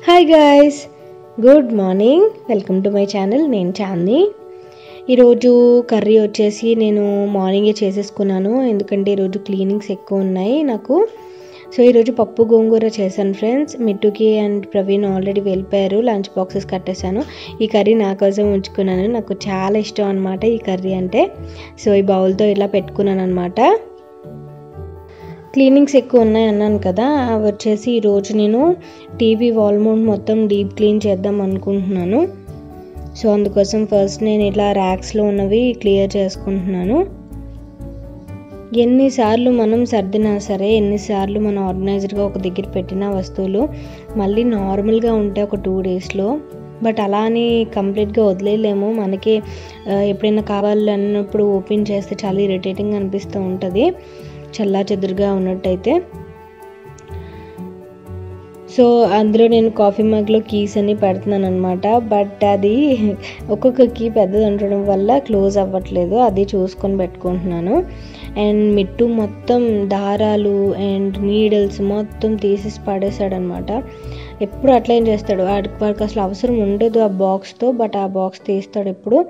Hi guys, good morning. Welcome to my channel. నేను చాందిని. ఈరోజు curry వచ్చేసి నేను మార్నింగే చేసేసుకున్నాను, ఎందుకంటే ఈరోజు క్లీనింగ్స్ ఎక్కువ ఉన్నాయి నాకు. సో ఈరోజు పప్పు గోంగూర చేశాను ఫ్రెండ్స్. మిట్టుకి అండ్ ప్రవీణ్ ఆల్రెడీ వెళ్ళిపోయారు, లంచ్ బాక్సెస్ కట్టేశాను. ఈ కర్రీ నా కోసం ఉంచుకున్నాను, నాకు చాలా ఇష్టం అనమాట ఈ కర్రీ అంటే. సో ఈ బౌల్తో ఇలా పెట్టుకున్నాను అనమాట. క్లీనింగ్స్ ఎక్కువ ఉన్నాయి అన్నాను కదా, అవి వచ్చేసి ఈరోజు నేను టీవీ వాల్ మౌంట్ మొత్తం డీప్ క్లీన్ చేద్దాం అనుకుంటున్నాను. సో అందుకోసం ఫస్ట్ నేను ఇలా ర్యాక్స్లో ఉన్నవి క్లియర్ చేసుకుంటున్నాను. ఎన్నిసార్లు మనం సర్దినా సరే, ఎన్నిసార్లు మనం ఆర్గనైజ్డ్గా ఒక దగ్గర పెట్టిన వస్తువులు మళ్ళీ నార్మల్గా ఉంటాయి ఒక 2 డేస్లో. బట్ అలా అని కంప్లీట్గా వదిలేయలేము. మనకి ఎప్పుడైనా కావాలన్నప్పుడు ఓపెన్ చేస్తే చాలా ఇరిటేటింగ్ అనిపిస్తూ ఉంటుంది, చల్లా చెదురుగా ఉన్నట్టయితే. సో అందులో నేను కాఫీ మగ్లో కీస్ అన్ని పెడుతున్నాను అనమాట. బట్ అది ఒక్కొక్క కీ పెద్దది ఉండడం వల్ల క్లోజ్ అవ్వట్లేదు, అది చూసుకొని పెట్టుకుంటున్నాను. అండ్ మిట్టు మొత్తం దారాలు అండ్ నీడిల్స్ మొత్తం తీసేసి పడేసాడనమాట. ఎప్పుడు అట్లా ఏం చేస్తాడు, వాడికి అసలు అవసరం ఉండదు ఆ బాక్స్తో, బట్ ఆ బాక్స్ తీస్తాడు ఎప్పుడు.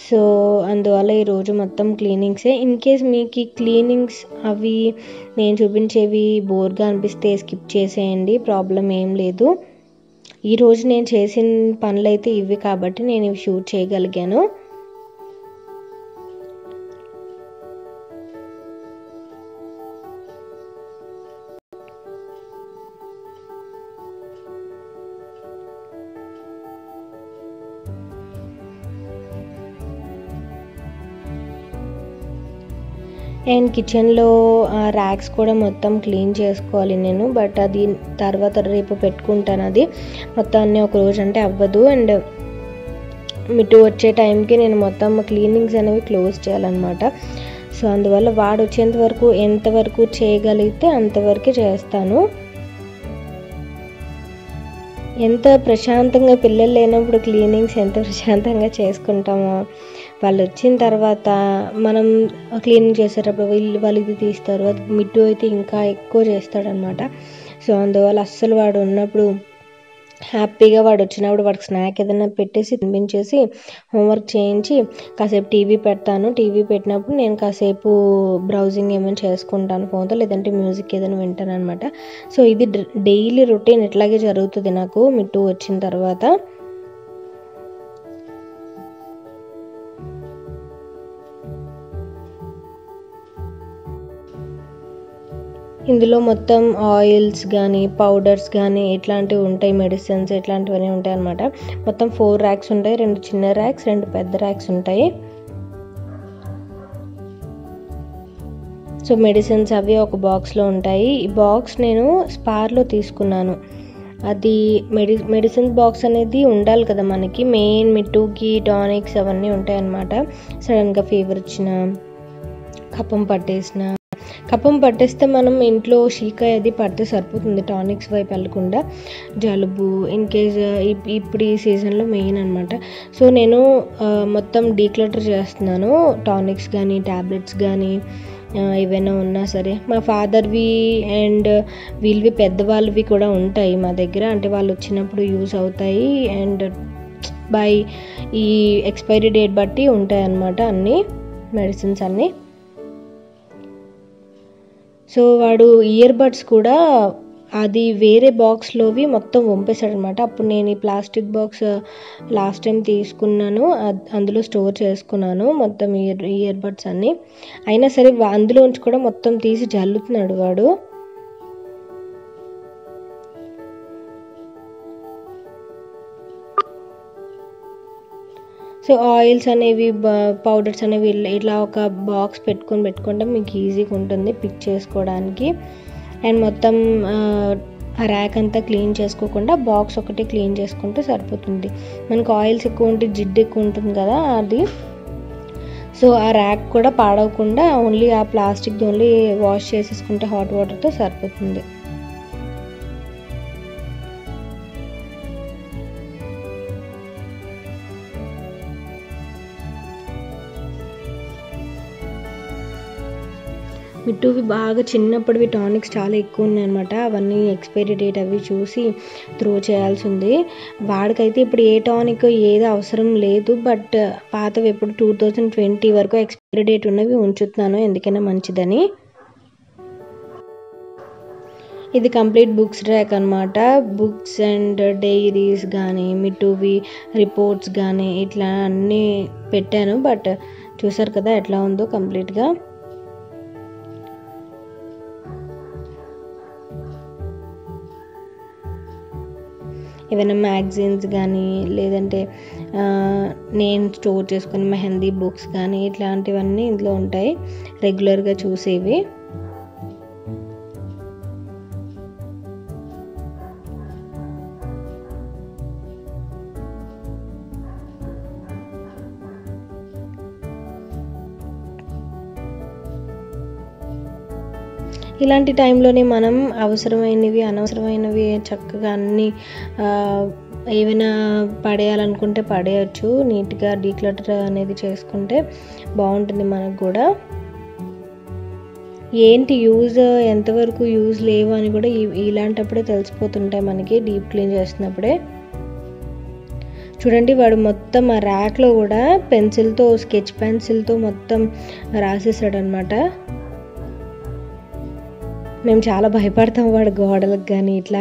సో అందువల్ల ఈరోజు మొత్తం క్లీనింగ్సే. ఇన్ కేస్ మీకు ఈ క్లీనింగ్స్ అవి నేను చూపించేవి బోర్గా అనిపిస్తే స్కిప్ చేసేయండి, ప్రాబ్లం ఏం లేదు. ఈరోజు నేను చేసిన పనులు అయితే ఇవి కాబట్టి నేను ఇవి షూట్ చేయగలిగాను. అండ్ కిచెన్లో ర్యాక్స్ కూడా మొత్తం క్లీన్ చేసుకోవాలి నేను, బట్ అది తర్వాత రేపు పెట్టుకుంటాను. అది మొత్తం అన్నీ ఒక రోజు అంటే అవ్వదు. అండ్ మిట్టు వచ్చే టైంకి నేను మొత్తం క్లీనింగ్స్ అనేవి క్లోజ్ చేయాలన్నమాట. సో అందువల్ల వాడు వచ్చేంత వరకు ఎంతవరకు చేయగలిగితే అంతవరకే చేస్తాను. ఎంత ప్రశాంతంగా పిల్లలు లేనప్పుడు క్లీనింగ్స్ ఎంత ప్రశాంతంగా చేసుకుంటామో, వాళ్ళు వచ్చిన తర్వాత మనం క్లీనింగ్ చేసేటప్పుడు వాళ్ళు ఇది తీస్తారు, అది మిట్టు అయితే ఇంకా ఎక్కువ చేస్తాడనమాట. సో అందువల్ల అస్సలు వాడు ఉన్నప్పుడు హ్యాపీగా వాడు వచ్చినప్పుడు వాడికి స్నాక్ ఏదైనా పెట్టేసి తినిపించేసి హోంవర్క్ చేయించి కాసేపు టీవీ పెడతాను. టీవీ పెట్టినప్పుడు నేను కాసేపు బ్రౌజింగ్ ఏమైనా చేసుకుంటాను ఫోన్తో, లేదంటే మ్యూజిక్ ఏదైనా వింటాను అనమాట. సో ఇది డైలీ రొటీన్ ఇట్లాగే జరుగుతుంది నాకు మిట్టు వచ్చిన తర్వాత. ఇందులో మొత్తం ఆయిల్స్ కానీ పౌడర్స్ కానీ ఇట్లాంటివి ఉంటాయి, మెడిసిన్స్ ఇట్లాంటివన్నీ ఉంటాయి అన్నమాట. మొత్తం 4 ర్యాక్స్ ఉంటాయి, 2 చిన్న ర్యాక్స్, 2 పెద్ద ర్యాక్స్ ఉంటాయి. సో మెడిసిన్స్ అవి ఒక బాక్స్లో ఉంటాయి. ఈ బాక్స్ నేను స్పార్లో తీసుకున్నాను. అది మెడిసిన్స్ బాక్స్ అనేది ఉండాలి కదా మనకి, మెయిన్ మిట్టుకి టానిక్స్ అవన్నీ ఉంటాయి అన్నమాట. సడన్గా ఫీవర్ వచ్చిన, కఫం పట్టేస్తే మనం ఇంట్లో షీకాయ అది పడితే సరిపోతుంది, టానిక్స్ వైపు వెళ్ళకుండా. జలుబు ఇన్ కేస్ ఇప్పుడు ఈ సీజన్లో మెయిన్ అనమాట. సో నేను మొత్తం డీక్లటర్ చేస్తున్నాను, టానిక్స్ కానీ ట్యాబ్లెట్స్ కానీ ఏవైనా ఉన్నా సరే. మా ఫాదర్వి అండ్ వీళ్ళవి పెద్దవాళ్ళవి కూడా ఉంటాయి మా దగ్గర, అంటే వాళ్ళు వచ్చినప్పుడు యూజ్ అవుతాయి. అండ్ బై ఈ ఎక్స్పైరీ డేట్ బట్టి ఉంటాయి అన్నమాట అన్నీ మెడిసిన్స్ అన్నీ. సో వాడు ఇయర్ బడ్స్ కూడా అది వేరే బాక్స్లోవి మొత్తం వంపేశాడనమాట. అప్పుడు నేను ఈ ప్లాస్టిక్ బాక్స్ లాస్ట్ టైం తీసుకున్నాను, అందులో స్టోర్ చేసుకున్నాను మొత్తం ఇయర్ బడ్స్ అన్నీ. అయినా సరే అందులోంచి కూడా మొత్తం తీసి జల్లుతున్నాడు వాడు. సో ఆయిల్స్ అనేవి పౌడర్స్ అనేవి ఇట్లా ఒక బాక్స్ పెట్టుకుంటే మీకు ఈజీగా ఉంటుంది పిక్ చేసుకోవడానికి. అండ్ మొత్తం ఆ ర్యాక్ అంతా క్లీన్ చేసుకోకుండా బాక్స్ ఒకటి క్లీన్ చేసుకుంటే సరిపోతుంది. మనకు ఆయిల్స్ ఎక్కువ ఉంటే జిడ్డు ఎక్కువ ఉంటుంది కదా అది. సో ఆ ర్యాక్ కూడా పాడవకుండా ఓన్లీ ఆ ప్లాస్టిక్ ఓన్లీ వాష్ చేసేసుకుంటే హాట్ వాటర్తో సరిపోతుంది. మిట్టువి బాగా చిన్నప్పటివి టానిక్స్ చాలా ఎక్కువ ఉన్నాయన్నమాట. అవన్నీ ఎక్స్పైరీ డేట్ అవి చూసి త్రో చేయాల్సి ఉంది. వాడికైతే ఇప్పుడు ఏ టానిక్ ఏది అవసరం లేదు. బట్ పాతవి ఎప్పుడు 2020 వరకు ఎక్స్పైరీ డేట్ ఉన్నవి ఉంచుతున్నాను, ఎందుకైనా మంచిదని. ఇది కంప్లీట్ బుక్స్ ర్యాక్ అనమాట. బుక్స్ అండ్ డైరీస్ కానీ మిట్టువి రిపోర్ట్స్ కానీ ఇట్లా అన్నీ పెట్టాను. బట్ చూసారు కదా ఎట్లా ఉందో కంప్లీట్గా. ఏవైనా మ్యాగజైన్స్ కానీ లేదంటే నేను స్టోర్ చేసుకుని మెహందీ బుక్స్ కానీ ఇట్లాంటివన్నీ ఇందులో ఉంటాయి, రెగ్యులర్గా చూసేవి. ఇలాంటి టైంలోనే మనం అవసరమైనవి అనవసరమైనవి చక్కగా అన్నీ ఏమైనా పడేయాలనుకుంటే పడేయచ్చు. నీట్గా డీక్లటర్ అనేది చేసుకుంటే బాగుంటుంది మనకు కూడా. ఏంటి యూజ్, ఎంతవరకు యూజ్ లేవు అని కూడా ఇలాంటప్పుడే తెలిసిపోతుంటాయి మనకి, డీప్ క్లీన్ చేస్తున్నప్పుడే. చూడండి వాడు మొత్తం ఆ ర్యాక్లో కూడా పెన్సిల్తో, స్కెచ్ పెన్సిల్తో మొత్తం రాసేసాడు అనమాట. మేము చాలా భయపడతాం వాడు గోడలకు కానీ ఇట్లా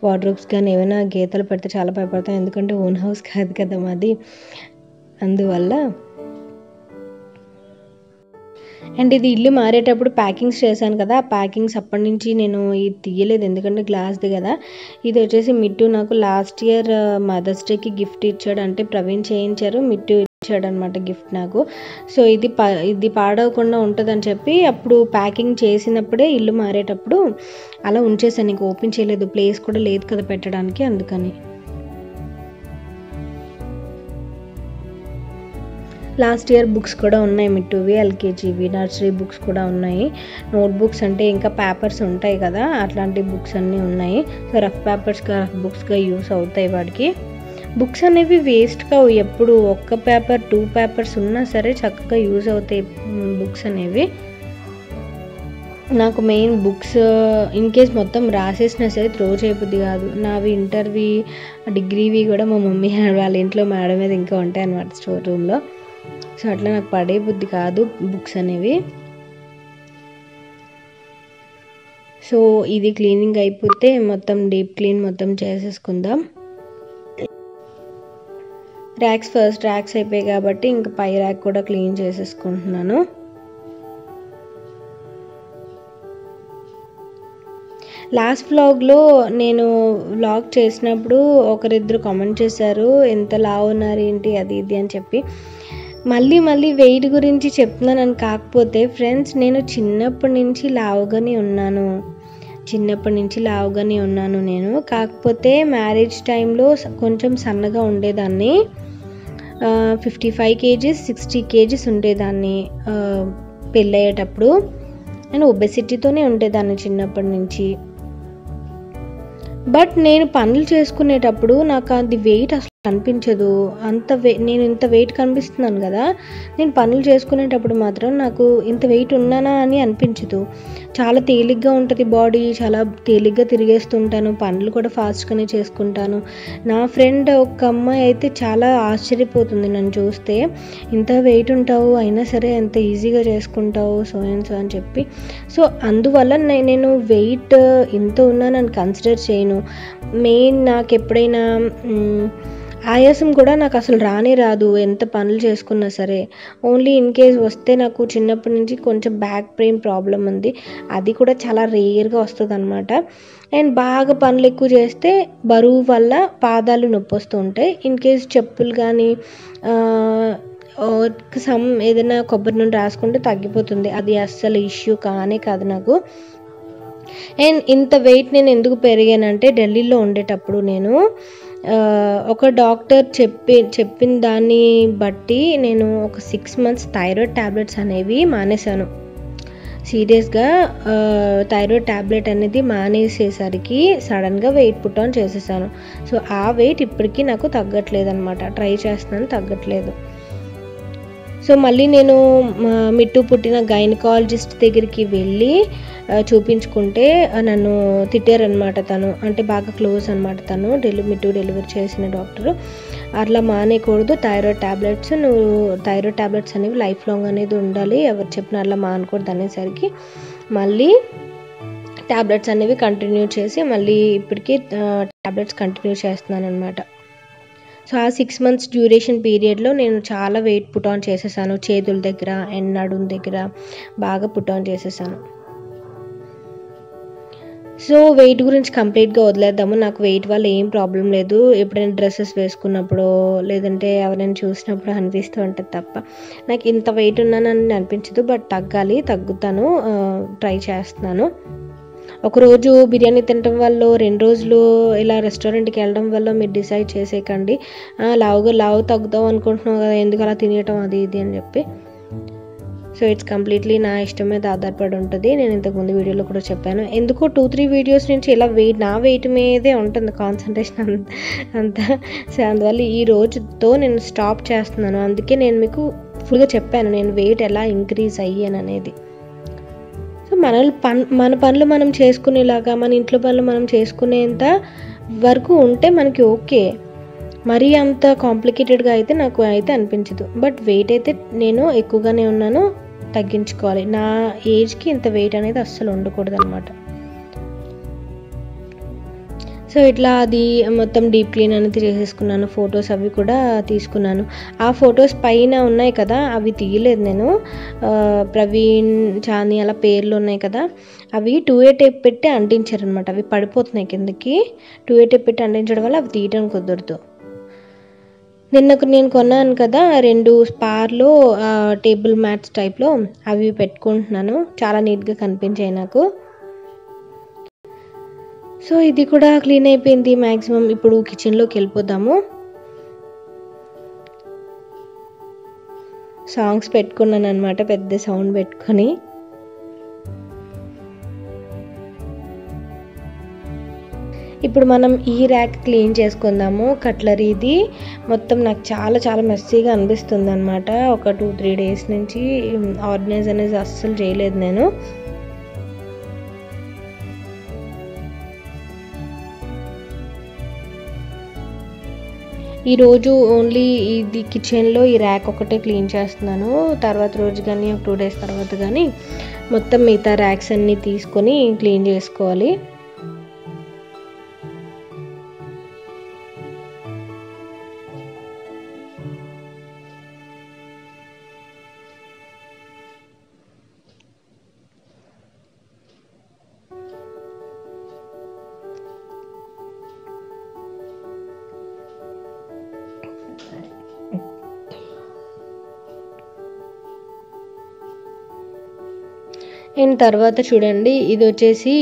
వార్డ్రోబ్స్ కానీ ఏమైనా గీతలు పెడితే చాలా భయపడతాం, ఎందుకంటే ఓన్ హౌస్ కాదు కదా మాది, అందువల్ల. అండ్ ఇది ఇల్లు మారేటప్పుడు ప్యాకింగ్స్ చేశాను కదా, ఆ ప్యాకింగ్స్ అప్పటి నుంచి నేను ఇది తీయలేదు ఎందుకంటే గ్లాస్ది కదా. ఇది వచ్చేసి మిట్టు నాకు లాస్ట్ ఇయర్ మదర్స్ డేకి గిఫ్ట్ ఇచ్చాడు, అంటే ప్రవీణ్ చేయించారు, మిట్టు ఇచ్చాడు అనమాట గిఫ్ట్ నాకు. సో ఇది పాడవకుండా ఉంటుందని చెప్పి అప్పుడు ప్యాకింగ్ చేసినప్పుడే ఇల్లు మారేటప్పుడు అలా ఉంచేసాను, ఇంక ఓపెన్ చేయలేదు, ప్లేస్ కూడా లేదు కదా పెట్టడానికి, అందుకని. లాస్ట్ ఇయర్ బుక్స్ కూడా ఉన్నాయి మిట్టువి, ఎల్కేజీవి నర్సరీ బుక్స్ కూడా ఉన్నాయి. నోట్ బుక్స్ అంటే ఇంకా పేపర్స్ ఉంటాయి కదా, అట్లాంటి బుక్స్ అన్నీ ఉన్నాయి. సో రఫ్ పేపర్స్గా రఫ్ బుక్స్గా యూస్ అవుతాయి వాడికి. బుక్స్ అనేవి వేస్ట్గా ఎప్పుడు ఒక్క పేపర్ 2 పేపర్స్ ఉన్నా సరే చక్కగా యూజ్ అవుతాయి బుక్స్ అనేవి. నాకు మెయిన్ బుక్స్ ఇన్ కేస్ మొత్తం రాసేసినా సరే త్రో చేయబుద్ది కాదు. నావి ఇంటర్వి డిగ్రీవి కూడా మా మమ్మీ వాళ్ళ ఇంట్లో మేడ మీద ఇంకా ఉంటాయి అన్నమాట స్టోర్ రూమ్లో. సో అట్లా నాకు పడే బుద్ధి కాదు బుక్స్ అనేవి. సో ఇది క్లీనింగ్ అయిపోతే మొత్తం డీప్ క్లీన్ మొత్తం చేసేసుకుందాం. ఫస్ట్ ర్యాక్స్ అయిపోయాయి కాబట్టి ఇంకా పై ర్యాక్ కూడా క్లీన్ చేసేసుకుంటున్నాను. లాస్ట్ వ్లాగ్లో నేను వ్లాగ్ చేసినప్పుడు ఒకరిద్దరు కామెంట్ చేశారు, ఎంత లావు ఉన్నారు ఏంటి అది ఇది అని చెప్పి. మళ్ళీ వెయిట్ గురించి చెప్తున్నానని కాకపోతే ఫ్రెండ్స్, నేను చిన్నప్పటి నుంచి లావుగానే ఉన్నాను నేను. కాకపోతే మ్యారేజ్ టైంలో కొంచెం సన్నగా ఉండేదాన్ని, 55 kgs 60 kgs ఉండేదాన్ని పెళ్ళయ్యేటప్పుడు. నేను ఒబెసిటీతోనే ఉండేదాన్ని చిన్నప్పటి నుంచి. బట్ నేను పనులు చేసుకునేటప్పుడు నాకు అది వెయిట్ అసలు కనిపించదు. నేను ఇంత వెయిట్ కనిపిస్తున్నాను కదా, నేను పనులు చేసుకునేటప్పుడు మాత్రం నాకు ఇంత వెయిట్ ఉన్నానా అని అనిపించదు. చాలా తేలిగ్గా ఉంటుంది బాడీ, చాలా తేలిగ్గా తిరిగేస్తుంటాను, పనులు కూడా ఫాస్ట్గానే చేసుకుంటాను. నా ఫ్రెండ్ ఒక అమ్మాయి అయితే చాలా ఆశ్చర్యపోతుంది నన్ను చూస్తే, ఇంత వెయిట్ ఉంటావు అయినా సరే ఎంత ఈజీగా చేసుకుంటావు సో అని చెప్పి. సో అందువల్ల నేను వెయిట్ ఇంత ఉన్నానని కన్సిడర్ చేయను. మెయిన్ నాకు ఎప్పుడైనా ఆయాసం కూడా నాకు అసలు రాదు ఎంత పనులు చేసుకున్నా సరే. ఓన్లీ ఇన్ కేస్ వస్తే నాకు చిన్నప్పటి నుంచి కొంచెం బ్యాక్ పెయిన్ ప్రాబ్లం ఉంది, అది కూడా చాలా రేర్గా వస్తుంది అనమాట. అండ్ బాగా పనులు ఎక్కువ చేస్తే బరువు వల్ల పాదాలు నొప్పి వస్తూ ఉంటాయి. ఇన్ కేస్ చెప్పులు కానీ ఏదైనా కొబ్బరి నూనె రాసుకుంటే తగ్గిపోతుంది, అది అస్సలు ఇష్యూ కాదు నాకు. అండ్ ఇంత వెయిట్ నేను ఎందుకు పెరిగానంటే, ఢిల్లీలో ఉండేటప్పుడు నేను ఒక డాక్టర్ చెప్పిన దాన్ని బట్టి నేను ఒక 6 months థైరాయిడ్ ట్యాబ్లెట్స్ అనేవి మానేశాను. సీరియస్గా థైరాయిడ్ ట్యాబ్లెట్ అనేది మానేసేసరికి సడన్గా వెయిట్ పుట్ ఆన్ చేసేసాను. సో ఆ వెయిట్ ఇప్పటికీ నాకు తగ్గట్లేదు అనమాట, ట్రై చేస్తున్నాను తగ్గట్లేదు. సో మళ్ళీ నేను మిట్టు పుట్టిన గైనకాలజిస్ట్ దగ్గరికి వెళ్ళి చూపించుకుంటే నన్ను తిట్టారనమాట. తను అంటే బాగా క్లోజ్ అనమాట. తను మిట్టు డెలివరీ చేసిన డాక్టరు. అట్లా మానేయకూడదు, థైరాయిడ్ ట్యాబ్లెట్స్ అనేవి లైఫ్ లాంగ్ అనేది ఉండాలి, ఎవరు చెప్పినా అట్లా మానకూడదు అనేసరికి మళ్ళీ ట్యాబ్లెట్స్ అనేవి కంటిన్యూ చేసి మళ్ళీ ఇప్పటికీ ట్యాబ్లెట్స్ కంటిన్యూ చేస్తున్నాను అనమాట. సో ఆ 6 months డ్యూరేషన్ పీరియడ్లో నేను చాలా వెయిట్ పుట్ ఆన్ చేసేసాను. చేతుల దగ్గర అండ్ నడుం దగ్గర బాగా పుట్ ఆన్ చేసేసాను. సో వెయిట్ గురించి కంప్లీట్గా వదిలేద్దాము. నాకు వెయిట్ వల్ల ఏం ప్రాబ్లం లేదు. ఎప్పుడైనా డ్రెస్సెస్ వేసుకున్నప్పుడు లేదంటే ఎవరైనా చూసినప్పుడు అనిపిస్తూ ఉంటుంది తప్ప నాకు ఇంత వెయిట్ ఉన్నానని అనిపించదు. బట్ తగ్గుతాను, ట్రై చేస్తున్నాను. ఒకరోజు బిర్యానీ తినడం వల్ల 2 రోజులు ఇలా రెస్టారెంట్కి వెళ్ళడం వల్ల మీరు డిసైడ్ చేసేయకండి లావు తగ్గుతాం అనుకుంటున్నావు కదా, ఎందుకు అలా తినేయటం అది ఇది అని చెప్పి. సో ఇట్స్ కంప్లీట్లీ నా ఇష్టం మీద ఆధారపడి ఉంటుంది. నేను ఇంతకుముందు వీడియోలో కూడా చెప్పాను. ఎందుకో 2-3 వీడియోస్ నుంచి ఇలా నా వెయిట్ మీదే ఉంటుంది కాన్సన్ట్రేషన్ అంతా. సో అందువల్ల ఈ రోజుతో నేను స్టాప్ చేస్తున్నాను. అందుకే నేను మీకు ఫుల్గా చెప్పాను నేను వెయిట్ ఎలా ఇంక్రీజ్ అయ్యాను అనేది. సో మన పనులు మనం చేసుకునేలాగా, మన ఇంట్లో పనులు మనం చేసుకునేంత వరకు ఉంటే మనకి ఓకే. మరీ అంత కాంప్లికేటెడ్గా అయితే నాకు అయితే అనిపించదు. బట్ వెయిట్ అయితే నేను ఎక్కువగానే ఉన్నాను, తగ్గించుకోవాలి. నా ఏజ్కి ఇంత వెయిట్ అనేది అస్సలు ఉండకూడదు అనమాట. సో ఇట్లా అది మొత్తం డీప్ క్లీన్ అనేది చేసేసుకున్నాను. ఫొటోస్ అవి కూడా తీసుకున్నాను. ఆ ఫొటోస్ పైన ఉన్నాయి కదా, అవి తీయలేదు నేను. ప్రవీణ్, చాందీ అలా పేర్లు ఉన్నాయి కదా, అవి 2A టేప్ పెట్టి అంటించారనమాట. అవి పడిపోతున్నాయి కిందకి. 2A టేప్ పెట్టి అంటించడం వల్ల అవి తీయడం కుదరదు. నేను కొన్నాను కదా 2 స్పార్లో టేబుల్ మ్యాట్స్ టైప్లో, అవి పెట్టుకుంటున్నాను. చాలా నీట్గా కనిపించాయి నాకు. సో ఇది కూడా క్లీన్ అయిపోయింది మ్యాక్సిమం. ఇప్పుడు కిచెన్లోకి వెళ్ళిపోదాము. సాంగ్స్ పెట్టుకున్నాను అనమాట, పెద్ద సౌండ్ పెట్టుకొని. ఇప్పుడు మనం ఈ ర్యాక్ క్లీన్ చేసుకుందాము. కట్లరీది మొత్తం నాకు చాలా చాలా మెస్సీగా అనిపిస్తుంది అనమాట. ఒక 2-3 days నుంచి ఆర్గనైజ్ అనేది అస్సలు చేయలేదు నేను. ఈరోజు ఓన్లీ ఇది కిచెన్లో ఈ ర్యాక్ ఒకటే క్లీన్ చేస్తున్నాను. తర్వాత రోజు కానీ ఒక 2 days తర్వాత కానీ మొత్తం మిగతా ర్యాక్స్ అన్నీ తీసుకొని క్లీన్ చేసుకోవాలి. అండ్ తర్వాత చూడండి, ఇది వచ్చేసి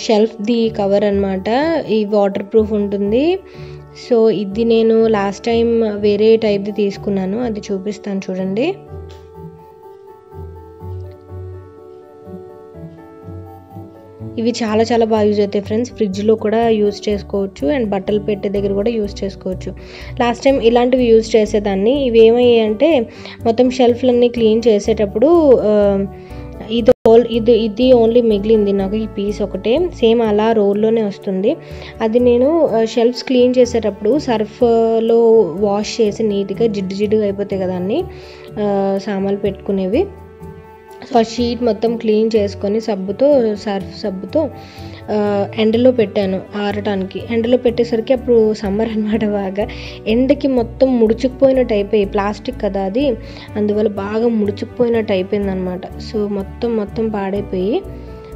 షెల్ఫ్ది కవర్ అనమాట. ఈ వాటర్ ప్రూఫ్ ఉంటుంది. సో ఇది నేను లాస్ట్ టైం వేరే టైప్ది తీసుకున్నాను, అది చూపిస్తాను చూడండి. ఇవి చాలా చాలా బాగా యూజ్ అవుతాయి ఫ్రెండ్స్. ఫ్రిడ్జ్లో కూడా యూజ్ చేసుకోవచ్చు అండ్ బట్టలు పెట్టే దగ్గర కూడా యూజ్ చేసుకోవచ్చు. లాస్ట్ టైం ఇలాంటివి యూజ్ చేసేదాన్ని. ఇవి ఏమయ్యాయి అంటే మొత్తం షెల్ఫ్లన్నీ క్లీన్ చేసేటప్పుడు ఇది ఓన్లీ మిగిలింది నాకు, ఈ పీస్ ఒకటే. సేమ్ అలా రోల్లోనే వస్తుంది. అది నేను షెల్ఫ్స్ క్లీన్ చేసేటప్పుడు సర్ఫ్లో వాష్ చేసి నీట్గా జిడ్డుగా అయిపోతాయి కదా అన్ని సామాన్లు పెట్టుకునేవి. సో ఆ షీట్ మొత్తం క్లీన్ చేసుకొని సర్ఫ్ సబ్బుతో ఎండలో పెట్టాను ఆరటానికి. ఎండలో పెట్టేసరికి అప్పుడు సమ్మర్ అనమాట, బాగా ఎండకి మొత్తం ముడుచుకుపోయినట్టు అయిపోయి, ప్లాస్టిక్ కదా అది, అందువల్ల బాగా ముడుచుకుపోయినట్టు అయిపోయింది అనమాట. సో మొత్తం పాడైపోయి,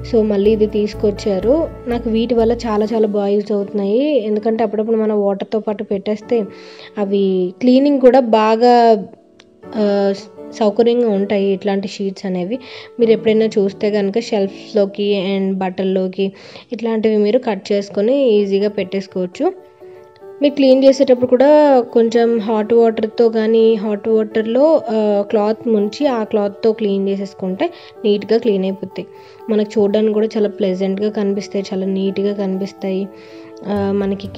సో మళ్ళీ ఇది తీసుకొచ్చారు. నాకు వీటి వల్ల చాలా చాలా బాగా యూజ్ అవుతున్నాయి. ఎందుకంటే అప్పుడప్పుడు మనం వాటర్తో పాటు పెట్టేస్తే అవి క్లీనింగ్ కూడా బాగా సౌకర్యంగా ఉంటాయి. ఇట్లాంటి షీట్స్ అనేవి మీరు ఎప్పుడైనా చూస్తే కనుక షెల్ఫ్లోకి అండ్ బట్టల్లోకి ఇట్లాంటివి మీరు కట్ చేసుకొని ఈజీగా పెట్టేసుకోవచ్చు. మీరు క్లీన్ చేసేటప్పుడు కూడా కొంచెం హాట్ వాటర్లో క్లాత్ ముంచి ఆ క్లాత్తో క్లీన్ చేసేసుకుంటే నీట్గా క్లీన్ అయిపోతాయి. మనకు చూడడానికి కూడా చాలా ప్లెజెంట్గా కనిపిస్తాయి, చాలా నీట్గా కనిపిస్తాయి. మనకి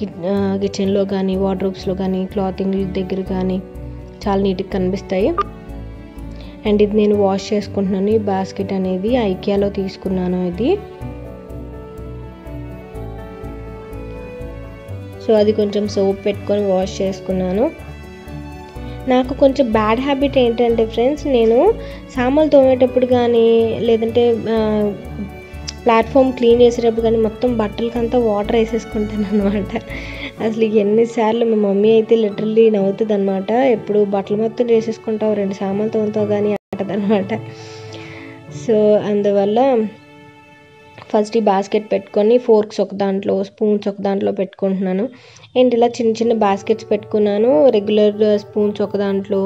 కిచెన్లో కానీ వార్డ్రోబ్స్లో కానీ క్లాతింగ్ దగ్గర కానీ చాలా నీట్గా కనిపిస్తాయి. అండ్ ఇది నేను వాష్ చేసుకుంటున్నాను. ఈ బాస్కెట్ అనేది ఐకియాలో తీసుకున్నాను ఇది. సో అది కొంచెం సోప్ పెట్టుకొని వాష్ చేసుకున్నాను. నాకు కొంచెం బ్యాడ్ హ్యాబిట్ ఏంటంటే ఫ్రెండ్స్, నేను సామాన్లు తోమేటప్పుడు కానీ లేదంటే ప్లాట్ఫామ్ క్లీన్ చేసేటప్పుడు కానీ మొత్తం బట్టలకంతా వాటర్ వేసేసుకుంటాను అనమాట. అసలు ఎన్నిసార్లు మా మమ్మీ అయితే లిటరల్లీ నవ్వుతుంది అనమాట. ఎప్పుడు బట్టలు మొత్తం వేసేసుకుంటావు, 2 సామాన్లు తోముతావు కానీ అంటదనమాట. సో అందువల్ల ఫస్ట్ ఈ బాస్కెట్ పెట్టుకొని ఫోర్క్స్ ఒక దాంట్లో, స్పూన్స్ ఒక దాంట్లో పెట్టుకుంటున్నాను. అండ్ ఇలా చిన్న చిన్న బాస్కెట్స్ పెట్టుకున్నాను. రెగ్యులర్ స్పూన్స్ ఒక దాంట్లో,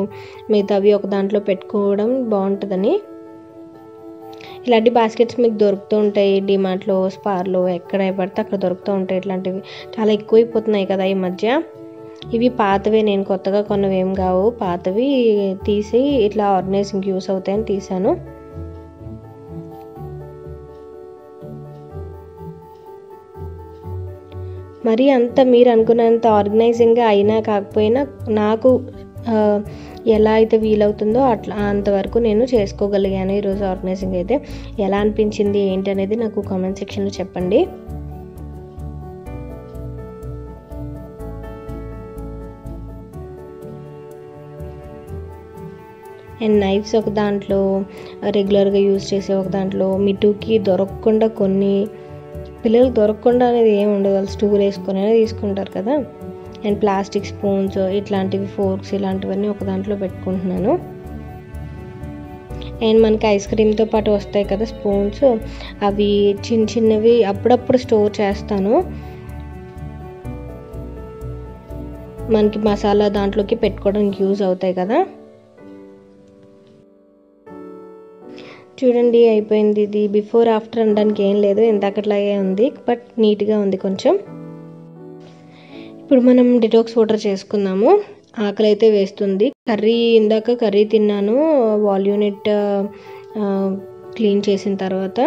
మిగతావి ఒక దాంట్లో పెట్టుకోవడం బాగుంటుందని. ఇలాంటి బాస్కెట్స్ మీకు దొరుకుతూ ఉంటాయి డిమార్ట్లో, స్పార్లో, ఎక్కడ పడితే అక్కడ దొరుకుతూ ఉంటాయి. ఇట్లాంటివి చాలా ఎక్కువైపోతున్నాయి కదా ఈ మధ్య. ఇవి పాతవే, నేను కొత్తగా కొన్నవి ఏం కావు, పాతవి తీసి ఇట్లా ఆర్గనైజింగ్కి యూస్ అవుతాయని తీసాను. మరి అంత మీరు అనుకున్నంత ఆర్గనైజింగ్గా అయినా కాకపోయినా నాకు ఎలా అయితే వీలవుతుందో అట్లా అంతవరకు నేను చేసుకోగలిగాను ఈరోజు ఆర్గనైజింగ్ అయితే. ఎలా అనిపించింది ఏంటి అనేది నాకు కామెంట్ సెక్షన్లో చెప్పండి. అండ్ నైఫ్స్ ఒక దాంట్లో, రెగ్యులర్గా యూజ్ చేసే ఒక దాంట్లో, మిట్టుకి దొరకకుండా కొన్ని, పిల్లలకు దొరకకుండా అనేది ఏమి ఉండదు, వాళ్ళు స్టూల్ వేసుకొని తీసుకుంటారు కదా. అండ్ ప్లాస్టిక్ స్పూన్స్, ఇట్లాంటివి ఫోర్క్స్, ఇలాంటివన్నీ ఒక దాంట్లో పెట్టుకుంటున్నాను. అండ్ మనకి ఐస్ క్రీమ్తో పాటు వస్తాయి కదా స్పూన్స్, అవి చిన్న చిన్నవి అప్పుడప్పుడు స్టోర్ చేస్తాను. మనకి మసాలా దాంట్లోకి పెట్టుకోవడానికి యూజ్ అవుతాయి కదా. చూడండి అయిపోయింది. ఇది బిఫోర్ ఆఫ్టర్ అనడానికి ఏం లేదు, ఇందాకట్లాగే ఉంది, బట్ నీట్గా ఉంది కొంచెం. ఇప్పుడు మనం డిటాక్స్ వాటర్ చేసుకుందాము. ఆకలి అయితే వేస్తుంది. ఇందాక కర్రీ తిన్నాను వాల్ యూనిట్ క్లీన్ చేసిన తర్వాత.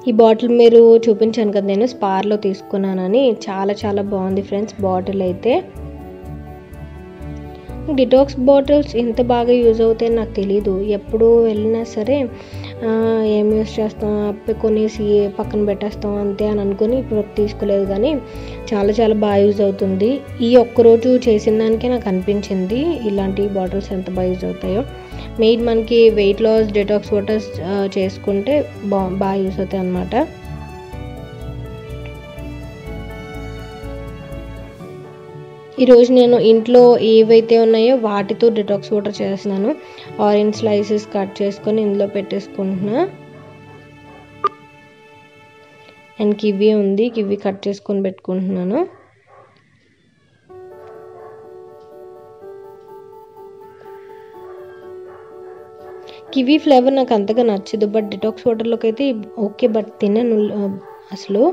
ఈ బాటిల్ మీరు చూపించాను కదా నేను స్పార్లో తీసుకున్నానని, చాలా చాలా బాగుంది ఫ్రెండ్స్ బాటిల్ అయితే. డిటాక్స్ బాటిల్స్ ఎంత బాగా యూజ్ అవుతాయని నాకు తెలీదు. ఎప్పుడు వెళ్ళినా సరే ఏం యూజ్ చేస్తాం, కొనేసి పక్కన పెట్టేస్తాం అంతే అని అనుకుని ఇప్పుడు తీసుకోలేదు, కానీ చాలా చాలా బాగా యూజ్ అవుతుంది. ఈ ఒక్కరోజు చేసిన దానికే నాకు అనిపించింది ఇలాంటి బాటిల్స్ ఎంత బాగా యూజ్ అవుతాయో. మెయిన్ మనకి వెయిట్ లాస్ డిటాక్స్ వాటర్స్ చేసుకుంటే బాగా యూజ్ అవుతాయి అన్నమాట. ఈరోజు నేను ఇంట్లో ఏవైతే ఉన్నాయో వాటితో డిటాక్స్ వాటర్ చేస్తున్నాను. ఆరెంజ్ స్లైసెస్ కట్ చేసుకొని ఇందులో పెట్టేసుకుంటున్నా. అండ్ కివి ఉంది, కివి కట్ చేసుకొని పెట్టుకుంటున్నాను. కివి ఫ్లేవర్ నాకు అంతగా నచ్చదు, బట్ డిటాక్స్ వాటర్లోకి అయితే ఓకే, బట్ తినను అసలు.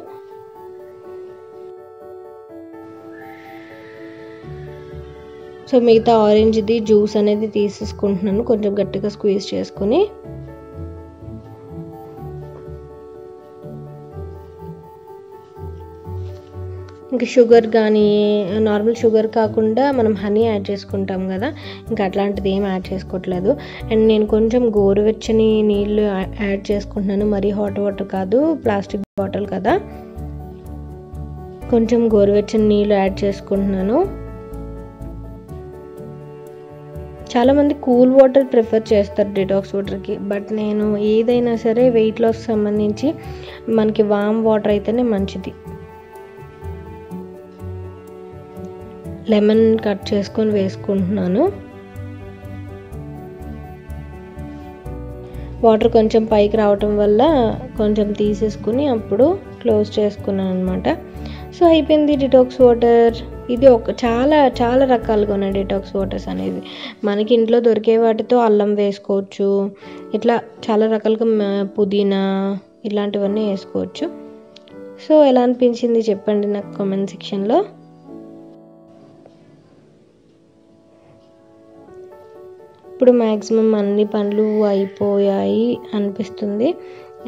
సో మిగతా ఆరెంజ్ది జ్యూస్ అనేది తీసేసుకుంటున్నాను కొంచెం గట్టిగా స్క్వీజ్ చేసుకొని. ఇంకా షుగర్ కానీ నార్మల్ షుగర్ కాకుండా మనం హనీ యాడ్ చేసుకుంటాం కదా, ఇంకా అట్లాంటిది ఏం యాడ్ చేసుకోవట్లేదు. అండ్ నేను కొంచెం గోరువెచ్చని నీళ్ళు యాడ్ చేసుకుంటున్నాను, మరీ హాట్ వాటర్ కాదు, ప్లాస్టిక్ బాటిల్ కదా, కొంచెం గోరువెచ్చని నీళ్ళు యాడ్ చేసుకుంటున్నాను. చాలామంది కూల్ వాటర్ ప్రిఫర్ చేస్తారు డిటాక్స్ వాటర్కి, బట్ నేను ఏదైనా సరే వెయిట్ లాస్ సంబంధించి మనకి వామ్ వాటర్ అయితేనే మంచిది. లెమన్ కట్ చేసుకొని వేసుకుంటున్నాను. వాటర్ కొంచెం పైకి రావటం వల్ల కొంచెం తీసేసుకుని అప్పుడు క్లోజ్ చేసుకున్నాను అనమాట. సో అయిపోయింది డిటాక్స్ వాటర్. ఇది చాలా చాలా రకాలుగా ఉన్నాయి డిటాక్స్ వాటర్స్ అనేవి. మనకి ఇంట్లో దొరికే వాటితో అల్లం వేసుకోవచ్చు, ఇట్లా చాలా రకాలుగా పుదీనా ఇలాంటివన్నీ వేసుకోవచ్చు. సో ఎలా అనిపించింది చెప్పండి నాకు కామెంట్ సెక్షన్లో. ఇప్పుడు మ్యాక్సిమం అన్ని పనులు అయిపోయాయి అనిపిస్తుంది.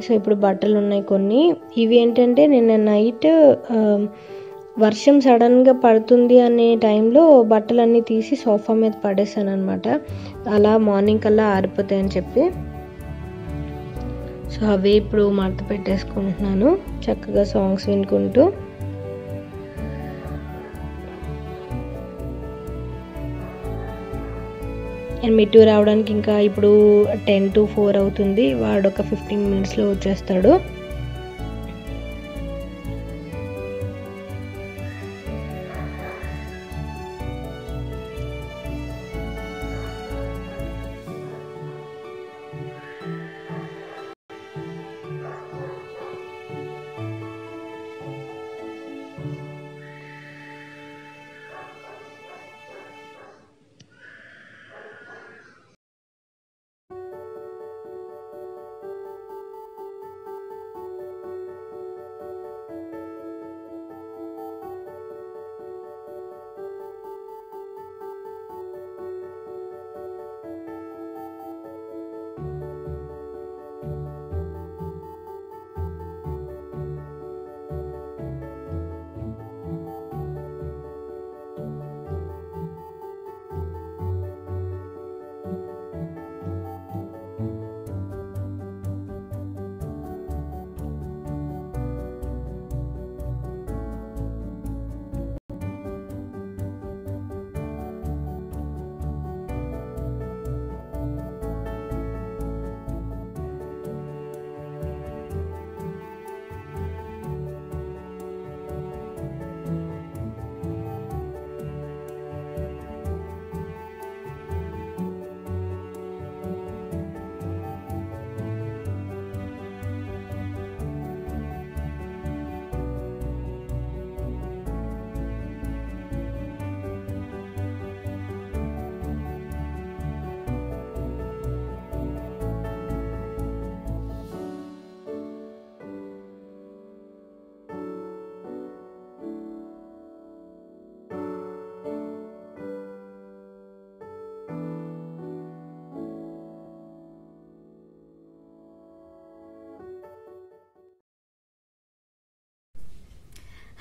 సో ఇప్పుడు బట్టలు ఉన్నాయి కొన్ని. ఇవి ఏంటంటే నిన్న నైట్ వర్షం సడన్గా పడుతుంది అనే టైంలో బట్టలన్నీ తీసి సోఫా మీద పడేసాను అనమాట. అలా మార్నింగ్ కల్లా ఆరిపోతాయని చెప్పి. సో అవి ఇప్పుడు మడత పెట్టేసుకుంటున్నాను చక్కగా సాంగ్స్ వినుకుంటూ. అండ్ మిట్టు రావడానికి ఇంకా ఇప్పుడు 10 to 4 అవుతుంది. వాడు ఒక 15 minutesలో వచ్చేస్తాడు.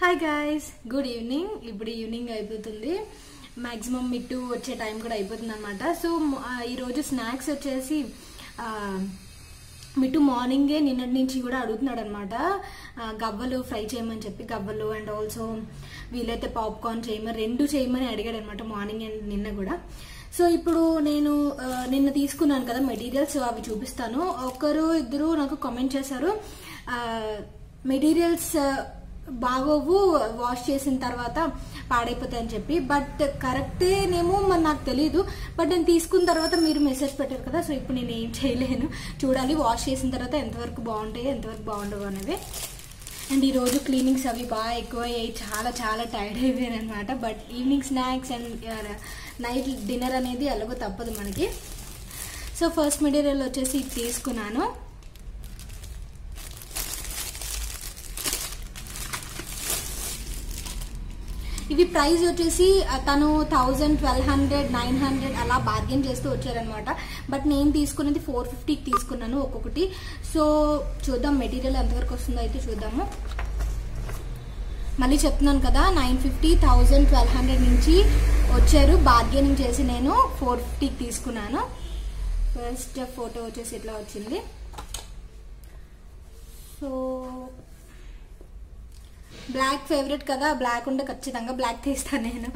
Hi guys, good evening. ఇప్పుడు ఈవినింగ్ అయిపోతుంది, మ్యాక్సిమం మిట్టు వచ్చే టైం కూడా అయిపోతుంది అనమాట. సో ఈరోజు స్నాక్స్ వచ్చేసి మిట్టు మార్నింగే నిన్నటి నుంచి కూడా అడుగుతున్నాడు అనమాట. గవ్వలు ఫ్రై చేయమని చెప్పి, గవ్వలు అండ్ ఆల్సో వీలైతే పాప్కార్న్ చేయమని, 2 చేయమని అడిగాడు అనమాట మార్నింగ్ అండ్ నిన్న కూడా. సో ఇప్పుడు నేను నిన్న తీసుకున్నాను కదా మెటీరియల్స్, అవి చూపిస్తాను. ఒకరు ఇద్దరు నాకు కామెంట్ చేశారు మెటీరియల్స్ బాగోవు, వాష్ చేసిన తర్వాత పాడైపోతాయని చెప్పి. బట్ కరెక్టేనేమో మరి నాకు తెలీదు. బట్ నేను తీసుకున్న తర్వాత మీరు మెసేజ్ పెట్టారు కదా, సో ఇప్పుడు నేను ఏం చేయలేను, చూడాలి వాష్ చేసిన తర్వాత ఎంతవరకు బాగుంటాయి ఎంతవరకు బాగుండవు అనేవి. అండ్ ఈరోజు క్లీనింగ్స్ అవి బాగా ఎక్కువ అయ్యాయి, చాలా చాలా టైర్డ్ అయిపోయాను అనమాట. But evening snacks and night dinner అనేది ఎలాగో తప్పదు మనకి. సో ఫస్ట్ మెటీరియల్ వచ్చేసి ఇది తీసుకున్నాను. ఇవి ప్రైస్ వచ్చేసి తను 1000, 1200, 900 అలా బార్గెన్ చేస్తూ వచ్చారనమాట. బట్ నేను తీసుకున్నది 450కి తీసుకున్నాను ఒక్కొక్కటి. సో చూద్దాం మెటీరియల్ ఎంతవరకు వస్తుందో అయితే చూద్దాము. మళ్ళీ చెప్తున్నాను కదా, 950, 1000, 1200 నుంచి వచ్చారు. బార్గెనింగ్ చేసి నేను 450కి తీసుకున్నాను. ఫస్ట్ ఫోటో వచ్చేసి ఇట్లా వచ్చింది. సో బ్లాక్ ఫేవరెట్ కదా, బ్లాక్ ఉంటే ఖచ్చితంగా బ్లాక్ తీస్తాను నేను.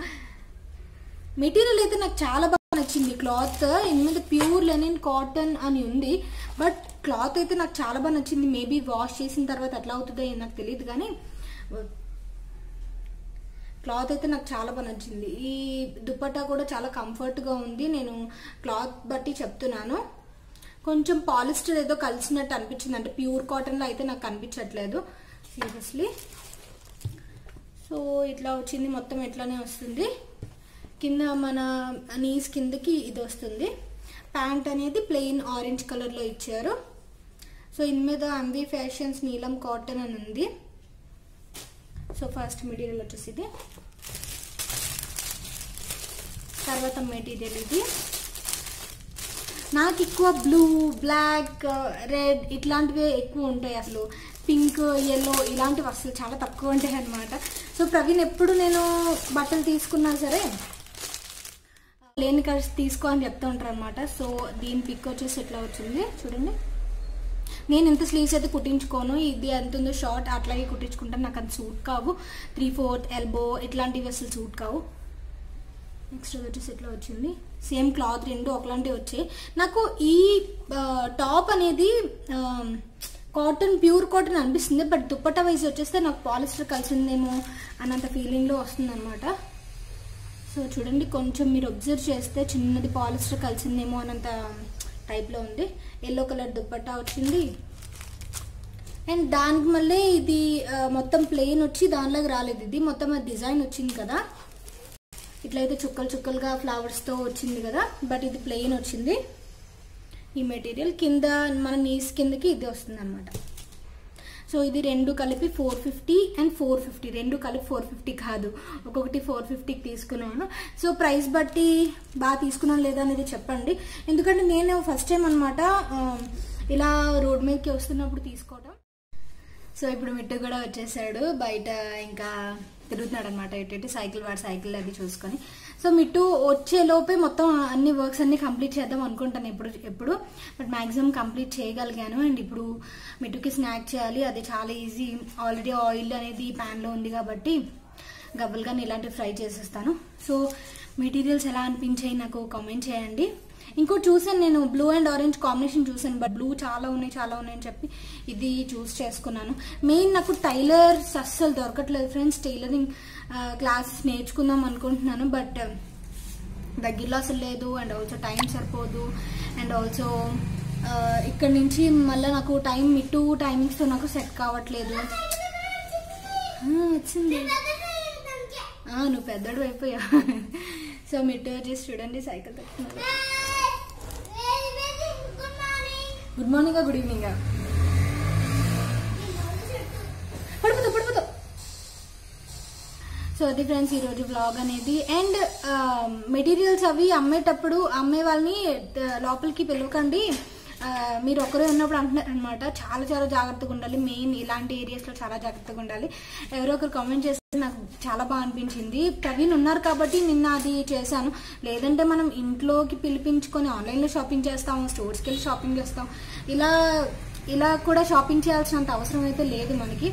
మెటీరియల్ అయితే నాకు చాలా బాగా నచ్చింది. క్లాత్ ఇన్ మీద ప్యూర్ లెనిన్ కాటన్ అని ఉంది. బట్ క్లాత్ అయితే నాకు చాలా బాగా నచ్చింది. మేబీ వాష్ చేసిన తర్వాత ఎట్లా అవుతుందో నాకు తెలియదు, కానీ క్లాత్ అయితే నాకు చాలా బాగా నచ్చింది. ఈ దుపట్టా కూడా చాలా కంఫర్ట్గా ఉంది. నేను క్లాత్ బట్టి చెప్తున్నాను. కొంచెం పాలిస్టర్ ఏదో కలిసినట్టు అనిపించింది, అంటే ప్యూర్ కాటన్లో అయితే నాకు కనిపించట్లేదు సీరియస్లీ. సో ఇట్లా వచ్చింది, మొత్తం ఇట్లానే వస్తుంది. కింద మన నీస్ కిందకి ఇది వస్తుంది. ప్యాంట్ అనేది ప్లెయిన్ ఆరెంజ్ కలర్లో ఇచ్చారు. సో ఇన్ మీద ఎంవి ఫ్యాషన్స్ నీలం కాటన్ అని ఉంది. సో ఫస్ట్ మెటీరియల్ వచ్చేసి ఇది. తర్వాత మెటీరియల్ ఇది. నాకు ఎక్కువ బ్లూ, బ్లాక్, రెడ్ ఇట్లాంటివి ఎక్కువ ఉంటాయి. అసలు పింక్, ఎల్లో ఇలాంటివి అసలు చాలా తక్కువ ఉంటాయి అనమాట. సో ప్రవీణ్ ఎప్పుడు నేను బట్టలు తీసుకున్నా సరే లేని కలిసి తీసుకో అని చెప్తూ ఉంటారు అనమాట. సో దీని పిక్ వచ్చేసి ఎట్లా వచ్చింది చూడండి. నేను ఎంత స్లీవ్స్ అయితే కుట్టించుకోను, ఇది ఎంత ఉందో షార్ట్ అట్లాగే కుట్టించుకుంటాను. నాకు అది సూట్ కావు. 3/4 ఎల్బో ఇట్లాంటివి అసలు సూట్ కావు. నెక్స్ట్ వచ్చేసి ఎట్లా వచ్చింది, సేమ్ క్లాత్ రెండు ఒకలాంటివి వచ్చాయి. నాకు ఈ టాప్ అనేది కాటన్, ప్యూర్ కాటన్ అనిపిస్తుంది. బట్ దుప్పట్టా వైజ్ వచ్చేస్తే నాకు పాలిస్టర్ కలిసిందేమో అన్నంత ఫీలింగ్లో వస్తుంది అనమాట. సో చూడండి, కొంచెం మీరు అబ్జర్వ్ చేస్తే చిన్నది పాలిస్టర్ కలిసిందేమో అన్నంత టైప్లో ఉంది. ఎల్లో కలర్ దుప్పట్టా వచ్చింది. అండ్ దానికి మళ్ళీ ఇది మొత్తం ప్లెయిన్ వచ్చి దానిలాగా రాలేదు. ఇది మొత్తం డిజైన్ వచ్చింది కదా, ఇట్లయితే చుక్కలు చుక్కలుగా ఫ్లవర్స్తో వచ్చింది కదా. బట్ ఇది ప్లెయిన్ వచ్చింది. ఈ మెటీరియల్ కింద మన నీస్ కిందకి ఇది వస్తుంది అనమాట. సో ఇది రెండు కలిపి 450 అండ్ 450, రెండు కలిపి 450 కాదు, ఒక్కొక్కటి 450కి తీసుకున్నాను. సో ప్రైస్ బట్టి బాగా తీసుకున్నాను లేదా అనేది చెప్పండి. ఎందుకంటే నేను ఫస్ట్ టైం అనమాట ఇలా రోడ్ మీదకి వస్తున్నప్పుడు తీసుకోవడం. సో ఇప్పుడు మిట్టు కూడా వచ్చేసాడు బయట, ఇంకా తిరుగుతున్నాడు అనమాట ఇటు సైకిల్, వాడు సైకిల్ అది చూసుకొని. సో మిట్టు వచ్చే లోపే మొత్తం అన్ని వర్క్స్ అన్ని కంప్లీట్ చేద్దాం అనుకుంటాను ఎప్పుడు బట్ మ్యాక్సిమం కంప్లీట్ చేయగలిగాను. అండ్ ఇప్పుడు మిట్టుకి స్నాక్ చేయాలి, అది చాలా ఈజీ. ఆల్రెడీ ఆయిల్ అనేది ప్యాన్లో ఉంది కాబట్టి గబ్బులుగా ఇలాంటివి ఫ్రై చేసేస్తాను. సో మెటీరియల్స్ ఎలా అనిపించాయి నాకు కామెంట్ చేయండి. ఇంకోటి చూసాను నేను, బ్లూ అండ్ ఆరెంజ్ కాంబినేషన్ చూసాను. బట్ బ్లూ చాలా ఉన్నాయి అని చెప్పి ఇది చూస్ చేసుకున్నాను. మెయిన్ నాకు టైలర్స్ అస్సలు దొరకట్లేదు ఫ్రెండ్స్. టైలరింగ్ క్లాసెస్ నేర్చుకుందాం అనుకుంటున్నాను, బట్ దగ్గరలో అసలు లేదు. అండ్ ఆల్సో టైం సరిపోదు. అండ్ ఆల్సో ఇక్కడ నుంచి మళ్ళీ నాకు మిట్టు టైమింగ్స్తో నాకు సెట్ కావట్లేదు. వచ్చింది, నువ్వు పెద్దడు అయిపోయా. సో మిట్టు వచ్చేసి చూడండి సైకిల్ తక్కువ. Good morning, good evening. పడిపోతావు. సో అది ఫ్రెండ్స్ ఈరోజు వ్లాగ్ అనేది. అండ్ మెటీరియల్స్ అవి అమ్మేటప్పుడు అమ్మే వాళ్ళని లోపలికి పిలవకండి, మీరు ఒక్కరే ఉన్నప్పుడు అంటున్నారు అనమాట. చాలా జాగ్రత్తగా ఉండాలి. మెయిన్ ఇలాంటి ఏరియాస్లో చాలా జాగ్రత్తగా ఉండాలి. ఎవరో ఒకరు కామెంట్ చేస్తే నాకు చాలా బాగా అనిపించింది. ప్రవీణ్ ఉన్నారు కాబట్టి నిన్న అది చేశాను. లేదంటే మనం ఇంట్లోకి పిలిపించుకొని ఆన్లైన్లో షాపింగ్ చేస్తాము, స్టోర్స్కి వెళ్ళి షాపింగ్ చేస్తాం. ఇలా కూడా షాపింగ్ చేయాల్సినంత అవసరం అయితే లేదు మనకి.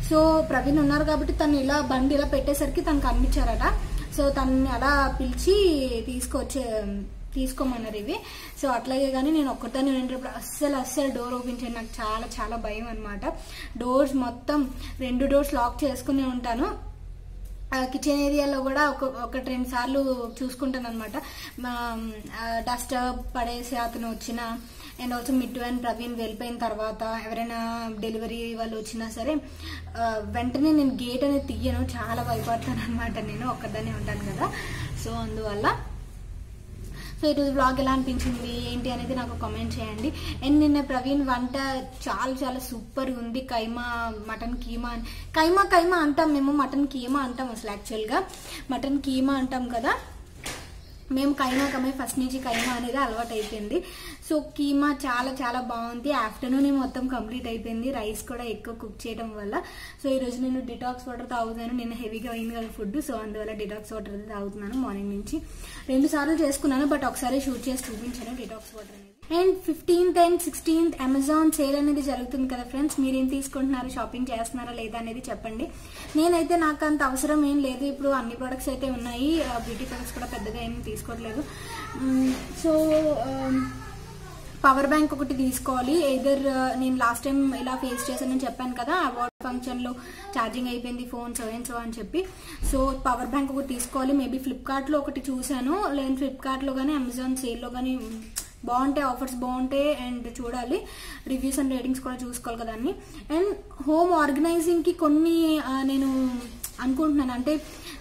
సో ప్రవీణ్ ఉన్నారు కాబట్టి తను ఇలా బండి ఇలా పెట్టేసరికి తనకు అనిపించారట. సో తనని అలా పిలిచి తీసుకోమన్నారు ఇవి. సో అట్లాగే కానీ నేను ఒక్కదాన్ని ఉండేటప్పుడు అస్సలు డోర్ ఓపెన్ చేయను. నాకు చాలా భయం అనమాట. డోర్స్ మొత్తం 2 డోర్స్ లాక్ చేసుకుని ఉంటాను. కిచెన్ ఏరియాలో కూడా ఒకటి 2 సార్లు చూసుకుంటాను అనమాట. డస్ట్ పడేసి అతను వచ్చిన, and also Mittu and Praveen వెళ్ళిపోయిన తర్వాత ఎవరైనా డెలివరీ వాళ్ళు వచ్చినా సరే వెంటనే నేను గేట్ అనేది తీయను. చాలా భయపడతాను అనమాట. నేను ఒక్కదాన్నే ఉంటాను కదా. సో అందువల్ల సో ఈరోజు వ్లాగ్ ఎలా అనిపించింది ఏంటి అనేది నాకు కామెంట్ చేయండి. అండ్ నిన్న ప్రవీణ్ వంట చాలా సూపర్గా ఉంది. మటన్ కీమా కైమా అంటాం మేము, మటన్ కీమా అంటాం అసలు. యాక్చువల్గా మటన్ కీమా అంటాం కదా, మేము కైమా ఫస్ట్ నుంచి కైమా అనేది అలవాటు అయిపోయింది. సో కీమా చాలా బాగుంది. ఆఫ్టర్నూన్ మొత్తం కంప్లీట్ అయిపోయింది. రైస్ కూడా ఎక్కువ కుక్ చేయడం వల్ల. సో ఈరోజు నేను డిటాక్స్ వాటర్ తాగుతాను. నేను హెవీగా అయింది కదా ఫుడ్, సో అందువల్ల డిటాక్స్ వాటర్ తాగుతున్నాను. మార్నింగ్ నుంచి 2 సార్లు చేసుకున్నాను, బట్ ఒకసారి షూట్ చేసి చూపించాను డిటాక్స్ వాటర్ అనేది. And 15th and 16th Amazon sale అనేది జరుగుతుంది కదా ఫ్రెండ్స్. మీరేం తీసుకుంటున్నారు, షాపింగ్ చేస్తున్నారా లేదా అనేది చెప్పండి. నేనైతే నాకు అంత అవసరం ఏం లేదు. ఇప్పుడు అన్ని ప్రొడక్ట్స్ అయితే ఉన్నాయి. బ్యూటీ ప్రొడక్ట్స్ కూడా పెద్దగా ఏం తీసుకోవట్లేదు. సో పవర్ బ్యాంక్ ఒకటి తీసుకోవాలి. ఎయిదర్ నేను లాస్ట్ టైం ఇలా ఫేస్ చేశానని చెప్పాను కదా, అవార్డ్ ఫంక్షన్లో ఛార్జింగ్ అయిపోయింది ఫోన్ సో అని చెప్పి. సో పవర్ బ్యాంక్ ఒకటి తీసుకోవాలి. మేబీ ఫ్లిప్కార్ట్లో ఒకటి చూశాను, లేదా ఫ్లిప్కార్ట్లో కానీ అమెజాన్ సేల్లో కానీ బాగుంటాయి, ఆఫర్స్ బాగుంటాయి. అండ్ చూడాలి, రివ్యూస్ అండ్ రేటింగ్స్ కూడా చూసుకోవాలి కదా అన్ని. అండ్ హోమ్ ఆర్గనైజింగ్కి కొన్ని నేను అనుకుంటున్నాను. అంటే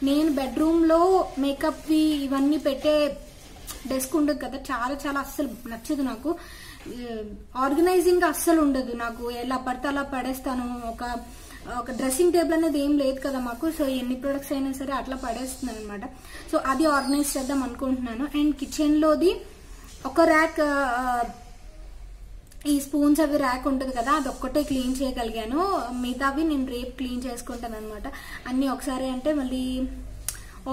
నేను బెడ్రూమ్లో మేకప్వి ఇవన్నీ పెట్టే డెస్క్ ఉండదు కదా, చాలా అస్సలు నచ్చదు నాకు. ఆర్గనైజింగ్ అస్సలు ఉండదు నాకు. ఎలా పడితే అలా పడేస్తాను. ఒక డ్రెస్సింగ్ టేబుల్ అనేది ఏం లేదు కదా మాకు. సో ఎన్ని ప్రొడక్ట్స్ అయినా సరే అట్లా పడేస్తున్నాను అనమాట. సో అది ఆర్గనైజ్ చేద్దాం అనుకుంటున్నాను. అండ్ కిచెన్లోది ఒక ర్యాక్ ఈ స్పూన్స్ అవి ర్యాక్ ఉంటుంది కదా, అదొక్కటే క్లీన్ చేయగలిగాను. మిగతావి నేను రేపు క్లీన్ చేసుకుంటాను అనమాట. అన్ని ఒకసారి అంటే మళ్ళీ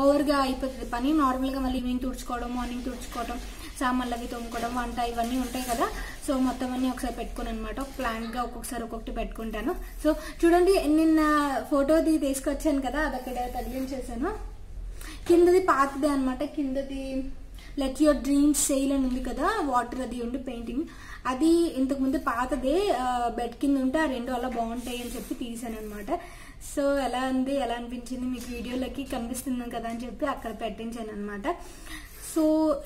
ఓవర్గా అయిపోతుంది పని. నార్మల్గా మళ్ళీ ఈవినింగ్ తుడుచుకోవడం, మార్నింగ్ తుడుచుకోవడం, సామాన్లు అవి తోముకోవడం, వంట ఇవన్నీ ఉంటాయి కదా. సో మొత్తం అన్ని ఒకసారి పెట్టుకుని అనమాట. ప్లాన్గా ఒక్కొక్కసారి ఒక్కొక్కటి పెట్టుకుంటాను. సో చూడండి, నిన్న ఫోటోది తీసుకొచ్చాను కదా, అదొక్కడ తగిలించేసాను. కిందది పాతదే అనమాట. కిందది లెట్ యువర్ డ్రీమ్స్ సెయిల్ అని ఉంది కదా, వాటర్ అది ఉండి పెయింటింగ్, అది ఇంతకుముందు పాతదే బెడ్ కింద ఉంటే ఆ రెండు అలా బాగుంటాయి అని చెప్పి తీసాను అనమాట. సో ఎలా ఉంది, ఎలా అనిపించింది మీకు వీడియోలకి కనిపిస్తుంది కదా అని చెప్పి అక్కడ పెట్టించాను అనమాట. సో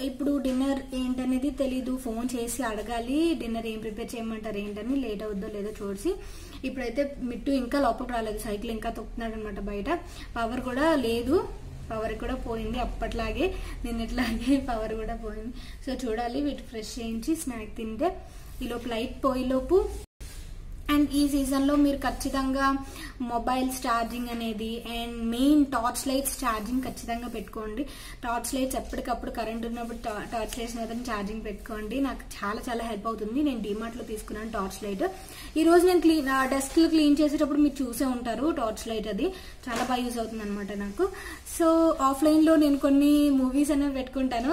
ఇప్పుడు డిన్నర్ ఏంటనేది తెలీదు, ఫోన్ చేసి అడగాలి డిన్నర్ ఏం ప్రిపేర్ చేయమంటారు ఏంటని, లేట్ అవుద్దో లేదో చూసి. ఇప్పుడైతే మిట్టు ఇంకా లోపలికి రాలేదు, సైకిల్ ఇంకా తొక్కుతున్నాడు అనమాట బయట. పవర్ కూడా లేదు, పవర్ కూడా పోయింది అప్పట్లాగే, నిన్నట్లాగే పవర్ కూడా పోయింది. సో చూడాలి, వీటి ఫ్రెష్ చేయించి స్నాక్ తింటే ఈలోపు లైట్ పోయేలోపు. అండ్ ఈ సీజన్లో మీరు ఖచ్చితంగా మొబైల్స్ ఛార్జింగ్ అనేది and main torch lights charging ఖచ్చితంగా పెట్టుకోండి. టార్చ్ లైట్స్ ఎప్పటికప్పుడు కరెంట్ ఉన్నప్పుడు టార్చ్ లైట్స్ మాత్రం ఛార్జింగ్ పెట్టుకోండి. నాకు చాలా చాలా హెల్ప్ అవుతుంది. నేను డిమార్ట్లో తీసుకున్నాను టార్చ్ లైట్. ఈరోజు నేను డెస్క్లు క్లీన్ చేసేటప్పుడు మీరు చూసే ఉంటారు టార్చ్ లైట్, అది చాలా బాగా యూజ్ అవుతుంది అనమాట నాకు. సో ఆఫ్లైన్లో నేను కొన్ని మూవీస్ అనేవి పెట్టుకుంటాను.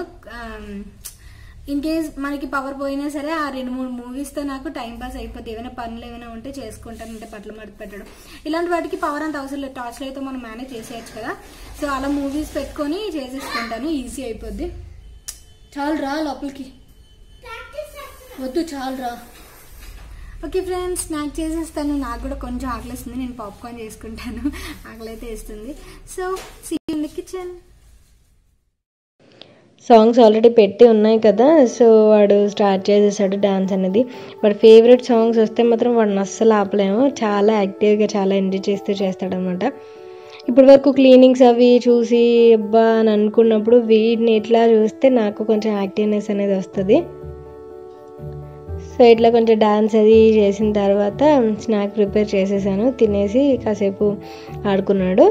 ఇన్ కేస్ మనకి పవర్ పోయినా సరే ఆ 2-3 మూవీస్తో నాకు టైం పాస్ అయిపోతుంది. ఏమైనా పనులు ఏమైనా ఉంటే చేసుకుంటాను, అంటే బట్టలు మడత పెట్టడం, ఇలాంటి వాటికి పవర్ అంత అవసరం లేదు. టార్చ్ లైట్తో మనం మేనేజ్ చేసేయచ్చు కదా. సో అలా మూవీస్ పెట్టుకొని చేసేసుకుంటాను, ఈజీ అయిపోద్ది. చాలు రా లోపలికి, వద్దు చాలు రా. ఓకే ఫ్రెండ్స్, స్నాక్ చేసేస్తాను. నాకు కూడా కొంచెం ఆకలిస్తుంది, నేను పాప్కార్న్ చేసుకుంటాను, ఆకలి అయితే వేస్తుంది. So see you in the kitchen. Songs already పెట్టి ఉన్నాయి కదా, సో వాడు స్టార్ట్ చేసేసాడు డాన్స్ అనేది. వాడు ఫేవరెట్ సాంగ్స్ వస్తే మాత్రం వాడిని అస్సలు ఆపలేము, చాలా యాక్టివ్గా చాలా ఎంజాయ్ చేస్తూ చేస్తాడనమాట. ఇప్పటి వరకు క్లీనింగ్స్ అవి చూసి అబ్బా అని అనుకున్నప్పుడు వీడిని ఇట్లా చూస్తే నాకు కొంచెం యాక్టివ్నెస్ అనేది వస్తుంది. సో ఇట్లా కొంచెం డాన్స్ అది చేసిన తర్వాత స్నాక్ ప్రిపేర్ చేసేసాను, తినేసి కాసేపు ఆడుకున్నాడు.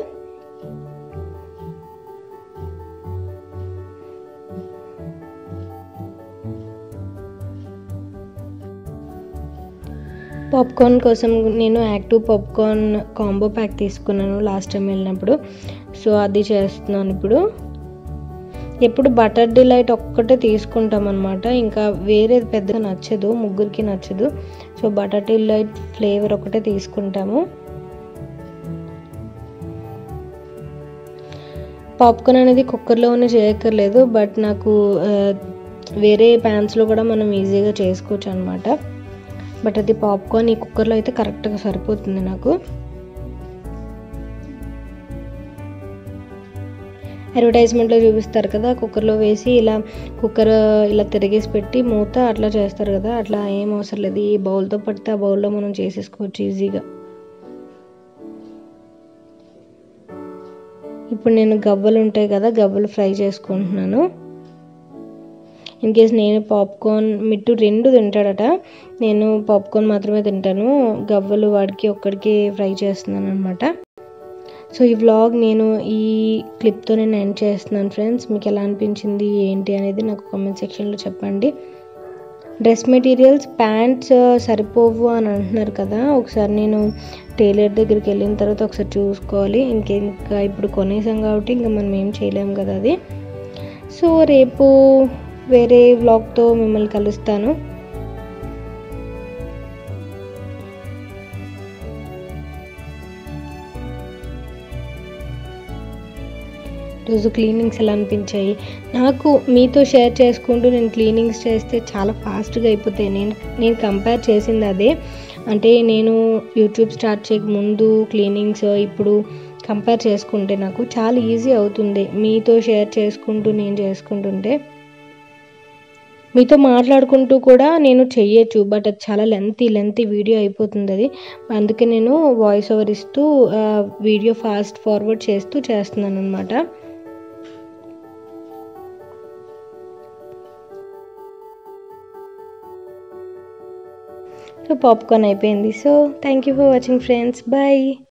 పాప్కార్న్ కోసం నేను యాక్టివ్ పాప్కార్న్ కాంబో ప్యాక్ తీసుకున్నాను లాస్ట్ టైం వెళ్ళినప్పుడు. సో అది చేస్తున్నాను ఇప్పుడు. ఎప్పుడు బటర్ డిలైట్ ఒక్కటే తీసుకుంటాం అనమాట, ఇంకా వేరేది పెద్దగా నచ్చదు, ముగ్గురికి నచ్చదు. సో బటర్ డిలైట్ ఫ్లేవర్ ఒకటే తీసుకుంటాము. పాప్కార్న్ అనేది కుక్కర్లోనే చేయక్కర్లేదు, బట్ నాకు వేరే ప్యాన్స్లో కూడా మనం ఈజీగా చేసుకోవచ్చు అనమాట. బట్ అది పాప్కార్న్ ఈ కుక్కర్లో అయితే కరెక్ట్గా సరిపోతుంది నాకు. అడ్వర్టైజ్మెంట్లో చూపిస్తారు కదా, కుక్కర్లో వేసి ఇలా కుక్కర్ ఇలా తిరిగేసి పెట్టి మూత అట్లా చేస్తారు కదా, అట్లా ఏం అవసరం లేదు. ఈ బౌల్తో పడితే ఆ బౌల్లో మనం చేసేసుకోవచ్చు ఈజీగా. ఇప్పుడు నేను గవ్వలు ఉంటాయి కదా, గవ్వలు ఫ్రై చేసుకుంటున్నాను. ఇన్ కేస్ నేను పాప్కార్న్, మిట్టు 2 తింటాడట, నేను పాప్కార్న్ మాత్రమే తింటాను. గవ్వలు వాడికి ఒక్కడికి ఫ్రై చేస్తున్నాను అనమాట. సో ఈ వ్లాగ్ నేను ఈ క్లిప్తో నేను ఎండ్ చేస్తున్నాను ఫ్రెండ్స్. మీకు ఎలా అనిపించింది ఏంటి అనేది నాకు కామెంట్ సెక్షన్లో చెప్పండి. డ్రెస్ మెటీరియల్స్ ప్యాంట్స్ సరిపోవు అని అంటున్నారు కదా, ఒకసారి నేను టైలర్ దగ్గరికి వెళ్ళిన తర్వాత ఒకసారి చూసుకోవాలి. ఇంకా ఇప్పుడు కొనేసాం కాబట్టి ఇంకా మనం ఏం చేయలేము కదా అది. సో రేపు వేరే వ్లాగ్తో మిమ్మల్ని కలుస్తాను. రోజు క్లీనింగ్స్ ఎలా అనిపించాయి నాకు మీతో షేర్ చేసుకుంటూ. నేను క్లీనింగ్స్ చేస్తే చాలా ఫాస్ట్గా అయిపోతాయి. నేను కంపేర్ చేసింది అదే, అంటే నేను యూట్యూబ్ స్టార్ట్ చేయక ముందు క్లీనింగ్స్ ఇప్పుడు కంపేర్ చేసుకుంటే నాకు చాలా ఈజీ అవుతుంది. మీతో షేర్ చేసుకుంటూ నేను చేసుకుంటుంటే, మీతో మాట్లాడుకుంటూ కూడా నేను చెయ్యొచ్చు, బట్ అది చాలా లెంతీ వీడియో అయిపోతుంది అది. అందుకే నేను వాయిస్ ఓవర్ ఇస్తూ వీడియో ఫాస్ట్ ఫార్వర్డ్ చేస్తూ చేస్తున్నాను అనమాట. సో పాప్కార్న్ అయిపోయింది. So thank you for watching friends, bye.